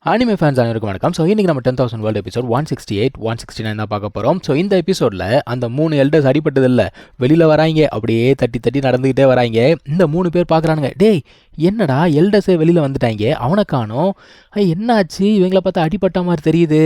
Anime fans அனைவருக்கும் வணக்கம். So இன்றைக்கி நம்ம 10,000 வேர்ல்டு எபிசோட் 168, 169 தான் பார்க்க போகிறோம். ஸோ இந்த எபிசோடில் அந்த 3 எல்டர்ஸ் அடிப்பட்டது இல்லை, வெளியில் வராங்க, அப்படியே தட்டி தட்டி நடந்துக்கிட்டே வராங்க. இந்த 3 பேர் பார்க்குறானுங்க, டேய் என்னடா எல்டர்ஸே வெளியில் வந்துட்டாங்க, அவனை காணோம், என்னாச்சு, இவங்களை பார்த்தா அடிப்பட்ட மாதிரி தெரியுது,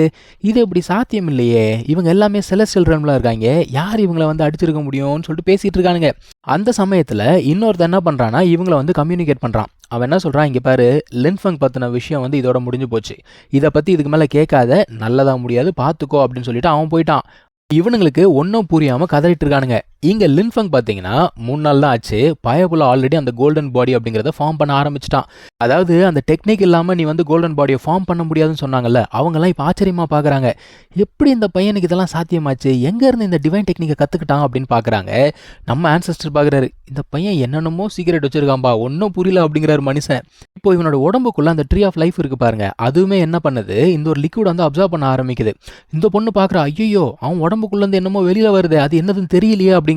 இது இப்படி சாத்தியம் இல்லையே, இவங்க எல்லாமே செலஸ்டியல் ரன்லாம் இருக்காங்க, யார் இவங்களை வந்து அடிச்சிருக்க முடியும்னு சொல்லிட்டு பேசிகிட்டு இருக்கானுங்க. அந்த சமயத்தில் இன்னொருத்தர் என்ன பண்ணுறான்னா இவங்களை வந்து கம்யூனிகேட் பண்ணுறான். அவன் என்ன சொல்கிறான், இங்கே பாரு, லின்ஃபங் பற்றின விஷயம் வந்து இதோட முடிஞ்சு போச்சு, இதை பற்றி இதுக்கு மேலே கேட்காத, நல்லதாக முடியாது, பார்த்துக்கோ அப்படின்னு சொல்லிட்டு அவன் போயிட்டான். இவனுங்களுக்கு ஒன்றும் புரியாமல் கதறிட்டு இருக்கானுங்க. இங்கே லின்ஃபங் பார்த்தீங்கன்னா 3 நாள் தான் ஆச்சு, பயபுள்ள ஆல்ரெடி அந்த கோல்டன் பாடி அப்படிங்கிறத ஃபார்ம் பண்ண ஆரம்பிச்சிட்டான். அதாவது அந்த டெக்னிக் இல்லாமல் நீ வந்து கோல்டன் பாடியை ஃபார்ம் பண்ண முடியாதுன்னு சொன்னாங்கல்ல, அவங்கெல்லாம் இப்போ ஆச்சரியமாக பார்க்குறாங்க, எப்படி இந்த பையனுக்கு இதெல்லாம் சாத்தியமாச்சு, எங்கேருந்து இந்த டிவைன் டெக்னிக்கை கற்றுக்கிட்டான் அப்படின்னு பார்க்குறாங்க. நம்ம ஆன்சஸ்டர் பார்க்குறாரு, இந்த பையன் என்னென்னமோ சீக்கிரட் வச்சிருக்கான்பா, ஒன்றும் புரியல அப்படிங்கிறாரு மனுஷன். இப்போ இவனோட உடம்புக்குள்ள அந்த ட்ரீ ஆஃப் லைஃப் இருக்கு பாருங்க, அதுவுமே என்ன பண்ணுது, இந்த ஒரு லிக்விட் வந்து அப்சர்வ் பண்ண ஆரம்பிக்குது. இந்த பொண்ணு பார்க்குறா, ஐயோ அவன் உடம்புக்குள்ளேருந்து என்னமோ வெளியில் வருது, அது என்னதுன்னு தெரியலையே அப்படிங்கிறா.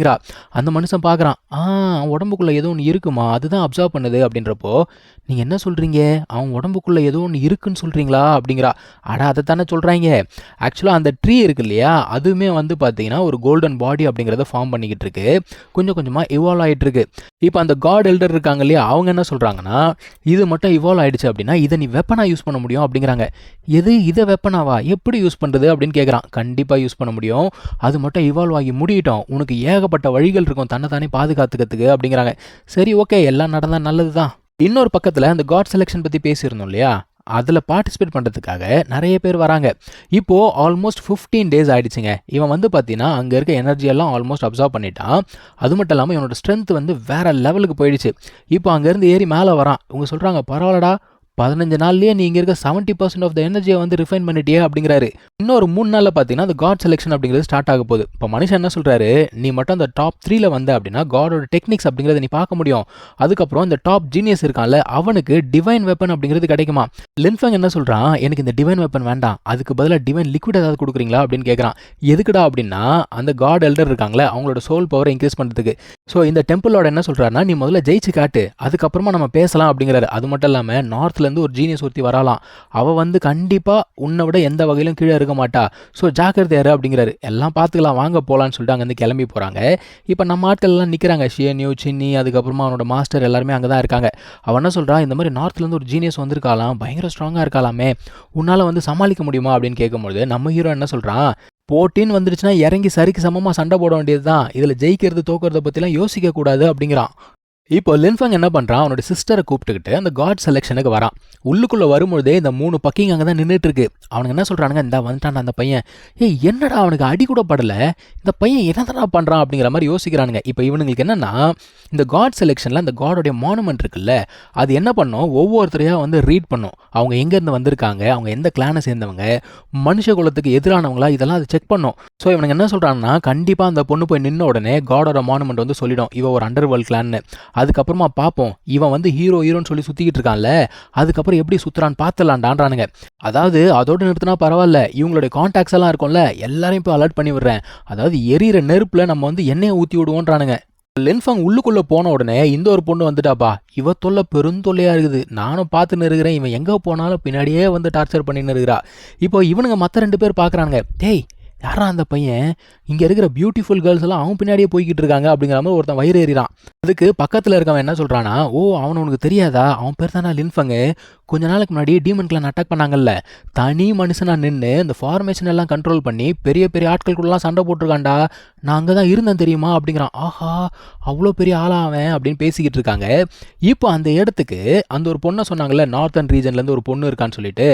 அந்த மனுஷன் பார்க்குறான், அவன் உடம்புக்குள்ளே ஏதோ ஒன்று இருக்குமா, அதுதான் அப்சர்வ் பண்ணுது அப்படின்றப்போ, நீங்கள் என்ன சொல்கிறீங்க, அவன் உடம்புக்குள்ளே ஏதோ ஒன்று இருக்குன்னு சொல்கிறீங்களா அப்படிங்கிறா. அதை தானே சொல்கிறாங்க. ஆக்சுவலாக அந்த ட்ரீ இருக்கு இல்லையா, அதுவுமே வந்து பார்த்தீங்கன்னா ஒரு கோல்டன் பாடி அப்படிங்கிறத ஃபார்ம் பண்ணிக்கிட்டு இருக்கு, கொஞ்சம் கொஞ்சமாக இவால்வ் ஆகிட்டு இருக்கு. இப்போ அந்த காட் எல்டர் இருக்காங்க இல்லையா, அவங்க என்ன சொல்கிறாங்கன்னா, இது மட்டும் இவால்வ் ஆகிடுச்சு அப்படின்னா இதை நீ வெப்பனாக யூஸ் பண்ண முடியும் அப்படிங்கிறாங்க. எது, இதை வெப்பனாவா, எப்படி யூஸ் பண்ணுறது அப்படின்னு கேட்குறான். கண்டிப்பாக யூஸ் பண்ண முடியும், அது மட்டும் இவால்வ் ஆகி முடியட்டும், உனக்கு ஏகப்பட்ட வழிகள் இருக்கும் தன்னை தானே பாதுகாத்துக்கிறதுக்கு அப்படிங்கிறாங்க. சரி, ஓகே, எல்லாம் நடந்தால் நல்லது தான். இன்னொரு பக்கத்தில் அந்த காட் செலெக்ஷன் பற்றி பேசியிருந்தோம் இல்லையா, அதில் பார்ட்டிசிபேட் பண்ணுறதுக்காக நிறைய பேர் வராங்க. இப்போது ஆல்மோஸ்ட் 15 days ஆகிடுச்சிங்க. இவன் வந்து பார்த்தீங்கன்னா அங்கே இருக்க எனர்ஜியெல்லாம் ஆல்மோஸ்ட் அப்சர்வ் பண்ணிட்டான். அது மட்டும் இல்லாமல் இவனோட ஸ்ட்ரென்த் வந்து வேறு லெவலுக்கு போயிடுச்சு. இப்போ அங்கேருந்து ஏறி மேலே வரான். இவங்க சொல்கிறாங்க, பரவாயில்லடா, 15 நாள்லேயே நீ இங்கே இருக்க 70% ஆஃப் த எனர்ஜியை வந்து ரிஃபைன் பண்ணிட்டியே அப்படிங்கிறாரு. இன்னொரு 3 நாளில் பார்த்தீங்கன்னா அந்த காட் செலெக்ஷன் அப்படிங்கிறது ஸ்டார்ட் ஆக போகுது. இப்போ மனுஷன் என்ன சொல்கிறாரு, நீ மட்டும் அந்த டாப் 3ல வந்த அப்படின்னா காடோட டெக்னிக்ஸ் அப்படிங்கிறத நீ பார்க்க முடியும். அதுக்கப்புறம் இந்த டாப் ஜீனியஸ் இருக்கான்ல, அவனுக்கு டிவைன் வெப்பன் அப்படிங்கிறது கிடைக்குமா. லின்ஃபங் என்ன சொல்கிறான், எனக்கு இந்த டிவைன் வெப்பன் வேண்டாம், அதுக்கு பதிலாக டிவைன் லிக்விட் ஏதாவது கொடுக்குறீங்களா அப்படின்னு கேட்குறான். எதுக்குடா அப்படின்னா அந்த காட் எல்டர் இருக்காங்களே, அவங்களோட சோல் பவரை இன்க்ரீஸ் பண்ணுறதுக்கு. ஸோ இந்த டெம்பிளோட என்ன சொல்கிறாருன்னா, நீ முதல்ல ஜெயிச்சு காட்டு, அதுக்கப்புறமா நம்ம பேசலாம் அப்படிங்கிறாரு. அது மட்டும் இல்லாமல் நார்த்லேருந்து ஒரு ஜீனியஸ் ஒருத்தி வரலாம், அவள் வந்து கண்டிப்பாக உன்னை விட எந்த வகையிலும் கீழே இருக்க மாட்டா, ஸோ ஜாக்கிரதையாரு அப்படிங்கிறாரு. எல்லாம் பார்த்துக்கலாம், வாங்க போகலான்னு சொல்லிட்டு அங்கேருந்து கிளம்பி போகிறாங்க. இப்போ நம்ம ஆட்கள் எல்லாம் நிற்கிறாங்க, ஷியன்யூ, சின்னி, அதுக்கப்புறமா அவனோட மாஸ்டர் எல்லாருமே அங்கே தான் இருக்காங்க. அவன் என்ன சொல்கிறான், இந்த மாதிரி நார்த்லேருந்து ஒரு ஜீனியஸ் வந்திருக்காலாம், பயங்கர ஸ்ட்ராங்காக இருக்காலாமே, உன்னால் வந்து சமாளிக்க முடியுமா அப்படின்னு கேட்கும்போது நம்ம ஹீரோ என்ன சொல்கிறான், போட்டின்னு வந்துருச்சுன்னா இறங்கி சரிக்கு சமமாக சண்டை போட வேண்டியது தான், இதில் ஜெயிக்கிறது தோக்கிறத பற்றிலாம் யோசிக்கக்கூடாது அப்படிங்கிறான். இப்போ லின்ஃபங் என்ன பண்ணுறான், அவனோட சிஸ்டரை கூப்பிட்டுக்கிட்டு அந்த காட் செலெக்ஷனுக்கு வரான். உள்ளுக்குள்ளே வரும்பொழுதே இந்த 3 பக்கிங் அங்கே தான் நின்றுட்டு இருக்கு. அவனுக்கு என்ன சொல்கிறானுங்க, இந்த வந்துட்டான் அந்த பையன், என்னடா அவனுக்கு அடி கூட படலை, இந்த பையன் என்னடா பண்ணுறான் அப்படிங்கிற மாதிரி யோசிக்கிறானுங்க. இப்போ இவனுங்களுக்கு என்னென்னா, இந்த காட் செலெக்ஷனில் அந்த காடோடைய மானுமெண்ட் இருக்குல்ல, அது என்ன பண்ணும், ஒவ்வொருத்தரையாக வந்து ரீட் பண்ணும், அவங்க எங்கேருந்து வந்திருக்காங்க, அவங்க எந்த கிளானை சேர்ந்தவங்க, மனுஷ குலத்துக்கு எதிரானவங்களா, இதெல்லாம் அது செக் பண்ணும். ஸோ இவனுக்கு என்ன சொல்கிறான்னா, கண்டிப்பாக அந்த பொண்ணு போய் நின்ன உடனே காடோட மானுமெண்ட் வந்து சொல்லிடும், இவன் ஒரு அண்டர் வேர்ல்ட் கிளான்னு. அதுக்கப்புறமா பார்ப்போம், இவன் வந்து ஹீரோன்னு சொல்லி சுற்றிக்கிட்டு இருக்கான்ல, அதுக்கப்புறம் எப்படி சுற்றுறான்னு பார்த்துலான்டான்றானுங்க. அதாவது அதோடு நிறுத்தினா பரவாயில்ல, இவங்களுடைய கான்டாக்ட்ஸ் எல்லாம் இருக்கும்ல, எல்லாரையும் போய் அலர்ட் பண்ணி விடுறேன், அதாவது எரியிற நெருப்பில் நம்ம வந்து எண்ணெயை ஊற்றி விடுவோன்றானுங்க. லின்ஃபங் உள்ளுக்குள்ளே போன உடனே இந்த ஒரு பொண்ணு வந்துட்டாப்பா, இவ தொல்லை பெருந்தொல்லையாக இருக்குது, நானும் பார்த்துன்னு இருக்கிறேன், இவன் எங்கே போனாலும் பின்னாடியே வந்து டார்ச்சர் பண்ணின்னு இருக்கிறா. இப்போ இவனுங்க மற்ற 2 பேர் பார்க்குறானுங்க, டேய் யாரா அந்த பையன், இங்கே இருக்கிற பியூட்டிஃபுல் கேர்ள்ஸ் எல்லாம் அவன் பின்னாடியே போய்கிட்டு இருக்காங்க அப்படிங்கிற மாதிரி ஒருத்தன் வயிறு ஏறிறான். அதுக்கு பக்கத்தில் இருக்கவன் என்ன சொல்கிறானா, அவன் உனக்கு தெரியாதா, அவன் பேர் தானே லின்ஃபங்கு, கொஞ்ச நாளுக்கு முன்னாடி டீமன் கிளான் அட்டாக் பண்ணாங்கல்ல, தனி மனுஷனாக நின்று இந்த ஃபார்மேஷன் எல்லாம் கண்ட்ரோல் பண்ணி பெரிய பெரிய ஆட்களுக்குள்ளலாம் சண்டை போட்டிருக்காண்டா, நான் அங்கே தான் இருந்தேன் தெரியுமா அப்படிங்கிறான். ஆஹா, அவ்வளோ பெரிய ஆளாவன் அப்படின்னு பேசிக்கிட்டு இருக்காங்க. இப்போ அந்த இடத்துக்கு அந்த ஒரு பொண்ணை சொன்னாங்கல்ல, நார்த்தன் ரீஜன்லேருந்து ஒரு பொண்ணு இருக்கான்னு சொல்லிட்டு,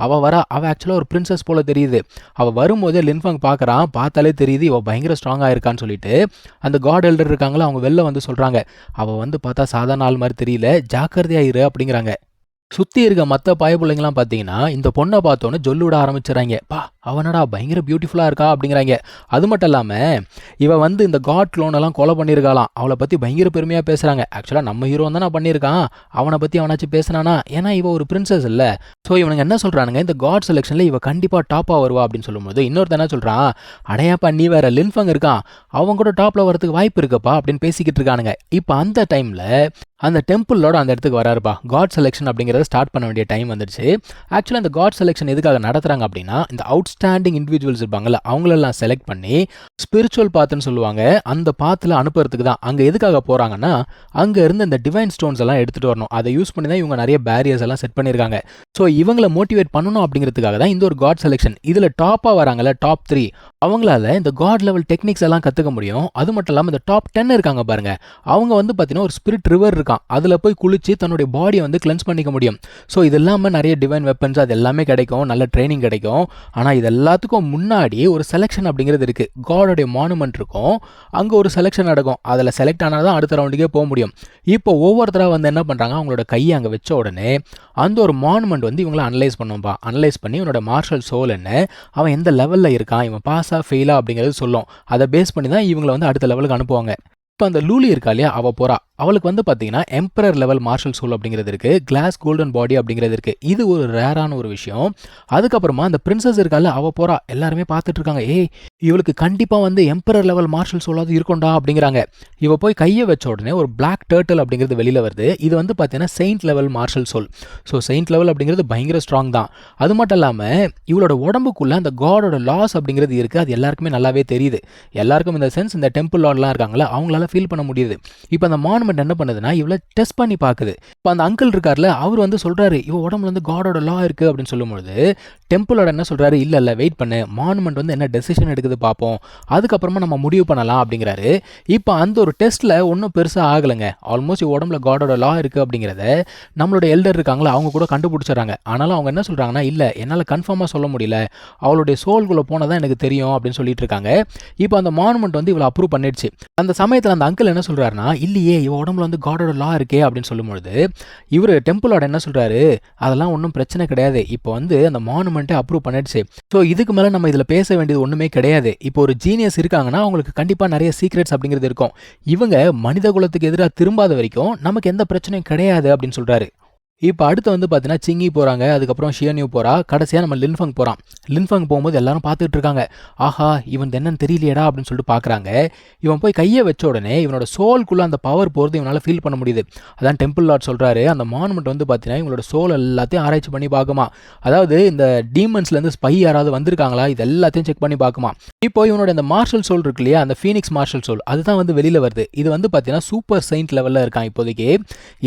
அவள் ஆக்சுவலாக ஒரு பிரின்சஸ் போல் தெரியுது. அவள் வரும்போதே லின்ஃபங் பார்க்குறான், பார்த்தாலே தெரியுது இவள் பயங்கர ஸ்ட்ராங்காக இருக்கான்னு சொல்லிட்டு அந்த காட் எல்டர் இருக்காங்களா, அவங்க வெளில வந்து சொல்கிறாங்க, அவள் வந்து பார்த்தா சாதாரண ஆள் மாதிரி தெரியல, ஜாக்கிரதையாக இரு அப்படிங்கிறாங்க. சுற்றி இருக்க மற்ற பாயப்பிள்ளைங்களாம் பார்த்தீங்கன்னா இந்த பொண்ணை பார்த்தோன்னே ஜொல்லு விட ஆரம்பிச்சிடறாங்க, பா அவனடா பயங்கர பியூட்டிஃபுல்லாக இருக்கா அப்படிங்கிறாங்க. அது மட்டும் இல்லாமல் இவன் வந்து இந்த காட் க்ளோனெல்லாம் கொலை பண்ணியிருக்காளாம், அவளை பற்றி பயங்கர பெருமையாக பேசுகிறாங்க. ஆக்சுவலாக நம்ம ஹீரோ தான் நான் பண்ணியிருக்கான், அவனை பற்றி அவனாச்சும் பேசினானா, ஏன்னா இவன் ஒரு பிரின்சஸ் இல்லை. ஸோ இவனுங்க என்ன சொல்கிறானுங்க, இந்த காட் செலெக்ஷனில் இவன் கண்டிப்பாக டாப்பாக வருவா அப்படின்னு சொல்லும்போது இன்னொருத்த என்ன சொல்கிறான், அடையாப்பா நீ வேற, லின்ஃபங் இருக்கான், அவன் கூட டாப்பில் வரதுக்கு வாய்ப்பு இருக்குப்பா அப்படின்னு பேசிக்கிட்டு இருக்கானுங்க. இப்போ அந்த டைமில் அந்த டெம்பிளோட அந்த இடத்துக்கு வராருப்பா. காட் செலெக்ஷன் அப்படிங்கிறத ஸ்டார்ட் பண்ண வேண்டிய டைம் வந்துடுச்சு. ஆக்சுவலாக அந்த காட் செலெக்ஷன் எதுக்காக நடத்துகிறாங்க அப்படின்னா, இந்த அவுட்ஸ்டாண்டிங் இண்டிவிஜுவல்ஸ் இருப்பாங்கல்ல, அவங்களெல்லாம் செலக்ட் பண்ணி ஸ்பிரிச்சுவல் பாத்துன்னு சொல்லுவாங்க, அந்த பாத்தில் அனுப்புறதுக்கு தான். அங்கே எதுக்காக போகிறாங்கன்னா, அங்கே இருந்து இந்த டிவைன் ஸ்டோன்ஸ் எல்லாம் எடுத்துகிட்டு வரணும். அதை யூஸ் பண்ணி தான் இவங்க நிறைய பேரியர்ஸ் எல்லாம் செட் பண்ணியிருக்காங்க. ஸோ இவங்களை மோட்டிவேட் பண்ணணும் அப்படிங்கிறதுக்காக தான் இந்த ஒரு காட் செலெக்ஷன். இதில் டாப்பாக வராங்கல்ல, டாப் 3, அவங்களால இந்த காட் லெவல் டெக்னிக்ஸ் எல்லாம் கற்றுக்க முடியும். அது மட்டும் இல்லாமல் இந்த டாப் 10 இருக்காங்க பாருங்க, அவங்க வந்து பார்த்தீங்கன்னா ஒரு ஸ்பிரிட் ரிவர் இருக்கான், அதில் போய் குளிச்சு தன்னுடைய பாடியை வந்து கிளென்ஸ் பண்ணிக்க முடியும். ஸோ இது இல்லாமல் நிறைய டிவைன் வெப்பன்ஸ் அது எல்லாமே கிடைக்கும், நல்ல ட்ரைனிங் கிடைக்கும். ஆனால் இது எல்லாத்துக்கும் முன்னாடி ஒரு செலெக்ஷன் அப்படிங்கிறது இருக்குது. காடோடைய மானுமெண்ட் இருக்கும், அங்கே ஒரு செலெக்ஷன் நடக்கும். அதில் செலக்ட் ஆனால் தான் அடுத்த ரவுண்டுக்கே போக முடியும். இப்போ ஒவ்வொருத்தராக வந்து என்ன பண்ணுறாங்க, அவங்களோட கையை அங்கே வச்ச உடனே அந்த ஒரு மானுமெண்ட் வந்து இவங்களை அனலைஸ் பண்ணும்பா. அனலைஸ் பண்ணி இவனோட மார்ஷல் சோல் என்ன, அவன் எந்த லெவலில் இருக்கான், இவன் பாஸா ஃபெயிலா அப்படிங்கிறது சொல்லும். அதை பேஸ் பண்ணி தான் இவங்களை வந்து அடுத்த லெவலுக்கு அனுப்புவாங்க. இப்போ அந்த லூலி இருக்கா இல்லையா, அவள் போகிறா. அவளுக்கு வந்து பார்த்தீங்கன்னா எம்பரர் லெவல் மார்ஷல் சோல் அப்படிங்கிறது இருக்குது, கிளாஸ் கோல்டன் பாடி அப்படிங்கிறது இருக்குது. இது ஒரு ரேரான ஒரு விஷயம். அதுக்கப்புறமா அந்த பிரின்சஸ் இருக்கால, அவள் போகிறா. எல்லாருமே பார்த்துட்டு இருக்காங்க, இவளுக்கு கண்டிப்பாக வந்து எம்பரர் லெவல் மார்ஷல் சோலாவது இருக்கும்டா அப்படிங்கிறாங்க. இவ போய் கையை வச்ச உடனே ஒரு பிளாக் டர்ட்டில் அப்படிங்கிறது வெளியில் வருது. இது வந்து பார்த்தீங்கன்னா செயின்ட் லெவல் மார்ஷல் சோல். ஸோ செயின்ட் லெவல் அப்படிங்கிறது பயங்கர ஸ்ட்ராங் தான். அது மட்டும் இல்லாமல் இவளோட உடம்புக்குள்ளே அந்த காடோட லாஸ் அப்படிங்கிறது இருக்குது. அது எல்லாருக்குமே நல்லாவே தெரியுது. எல்லாருக்கும் இந்த சென்ஸ், இந்த டெம்பிள் லார்ட்லாம் இருக்காங்களா, அவங்களால ஃபீல் பண்ண முடியுது. இப்போ அந்த மானுமெண்ட் என்ன பண்ணுதுன்னா, இவளை டெஸ்ட் பண்ணி பார்க்குது. இப்போ அந்த அங்கிள் இருக்கார்ல, அவர் வந்து சொல்கிறாரு, இவ உடம்புல வந்து காடோட லா இருக்குது அப்படின்னு சொல்லும்பொழுது டெம்பிளோட என்ன சொல்கிறாரு, இல்லை வெயிட் பண்ணு, மானுமெண்ட் வந்து என்ன டெசிஷன் எடுக்குது பார்ப்போம், அதுக்கப்புறமா நம்ம முடிவு பண்ணலாம் அப்படிங்கிறாரு. இப்போ அந்த ஒரு டெஸ்ட்டில் ஒன்றும் பெருசாக ஆகலைங்க. ஆல்மோஸ்ட் இவ உடம்புல காடோட லா இருக்குது அப்படிங்கிறத நம்மளோட எல்டர் இருக்காங்களா, அவங்க கூட கண்டுபிடிச்சிடறாங்க. ஆனாலும் அவங்க என்ன சொல்கிறாங்கன்னா, இல்லை என்னால் கன்ஃபார்மாக சொல்ல முடியல, அவளுடைய சோல்குள்ளே போனதான் எனக்கு தெரியும் அப்படின்னு சொல்லிட்டு இருக்காங்க. இப்போ அந்த மானுமெண்ட் வந்து இவளை அப்ரூவ் பண்ணிடுச்சு. அந்த சமயத்தில் அந்த அங்கிள் என்ன சொல்கிறாருன்னா, இல்லையே இவ உடம்புல வந்து காடோட லா இருக்கே அப்படின்னு சொல்லும்பொழுது இவர் டெம்பிளோட என்ன சொல்கிறாரு, அதெல்லாம் ஒன்றும் பிரச்சனை கிடையாது, இப்போ வந்து அந்த மானுமெண்ட்டை அப்ரூவ் பண்ணிடுச்சு. ஸோ இதுக்கு மேலே நம்ம இதில் பேச வேண்டியது ஒன்றுமே கிடையாது. இப்போ ஒரு ஜீனியஸ் இருக்காங்கன்னா அவங்களுக்கு கண்டிப்பாக நிறைய சீக்ரெட்ஸ் அப்படிங்கிறது இருக்கும். இவங்க மனித குலத்துக்கு எதிராக திரும்பாத வரைக்கும் நமக்கு எந்த பிரச்சனையும் கிடையாது அப்படின்னு சொல்கிறாரு. இப்போ அடுத்து வந்து பார்த்தீங்கன்னா சிங்கி போகிறாங்க, அதுக்கப்புறம் ஷியன்யூ போகிறா, கடைசியாக நம்ம லின்ஃபங் போகிறான். லின்ஃபங் போகும்போது எல்லாரும் பார்த்துட்டு இருக்காங்க. ஆஹா, இவன் என்னன்னு தெரியலையடா அப்படின்னு சொல்லிட்டு பார்க்குறாங்க. இவன் போய் கையை வச்ச உடனே இவனோட சோல்குள்ளே அந்த பவர் போகிறது இவனால் ஃபீல் பண்ண முடியுது. அதான் டெம்பிள் லார்ட் சொல்கிறாரு, அந்த மானுமெண்ட் வந்து பார்த்தீங்கன்னா இவங்களோட சோல் எல்லாத்தையும் ஆராய்ச்சி பண்ணி பார்க்குமா. அதாவது இந்த டீமன்ஸ்லேருந்து ஸ்பை யாராவது வந்திருக்காங்களா, இது எல்லாத்தையும் செக் பண்ணி பார்க்குமா. இப்போ இவனோட இந்த மார்ஷல் சோல் இருக்கு இல்லையா, அந்த ஃபீனிக்ஸ் மார்ஷல் சோல், அதுதான் வந்து வெளியில் வருது. இது வந்து பார்த்தீங்கன்னா சூப்பர் செயின்ட் லெவலில் இருக்கான் இப்போதைக்கு.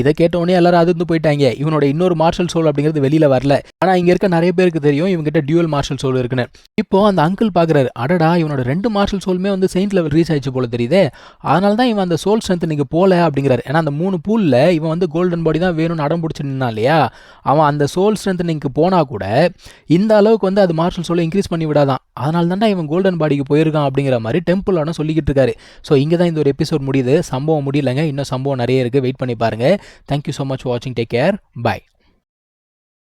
இதை கேட்டவுடனே எல்லாரும் அது போயிட்டாங்க. இவனோட இன்னொரு மார்ஷல் சோல் அப்படிங்கிறது வெளியில வரல. ஆனா இங்க இருக்க நிறைய பேருக்கு தெரியும் இவங்கிட்ட டியூவல் மார்ஷல் சோல் இருக்குன்னு. இப்போ அந்த அங்கிள் பாக்குறாரு, அடடா இவனோட 2 மார்ஷல் சோலுமே வந்து செயின்ட் லெவல் ரீச் ஆயிடுச்சு போல தெரியுதே, அதனால தான் இவன் அந்த சோல் ஸ்ட்ரென்த் நீங்க போல அப்படிங்கிறாரு. ஏன்னா அந்த 3 பூல்ல இவன் வந்து கோல்டன் பாடி தான் வேணும்னு அடம் பிடிச்சு நின்னா இல்லையா, அவன் அந்த சோல் ஸ்ட்ரென்த் நீங்க போனா கூட இந்த அளவுக்கு வந்து அது மார்ஷல் சோலை இன்க்ரீஸ் பண்ணி விடாதான். அதனால தான்டா இவன் கோல்டன் பாடிக்கு போயிருக்கான் அப்படிங்கிற மாதிரி டெம்பிளோட சொல்லிக்கிட்டு இருக்காரு. ஸோ இங்கே தான் இந்த ஒரு எபிசோட் முடியுது. சம்பவம் முடியலங்க, இன்னும் சம்பவம் நிறைய இருக்கு, வெயிட் பண்ணி பாருங்க. தேங்க்யூ ஸோ மச் ஃபார் வாட்சிங், டேக் கேர், பை.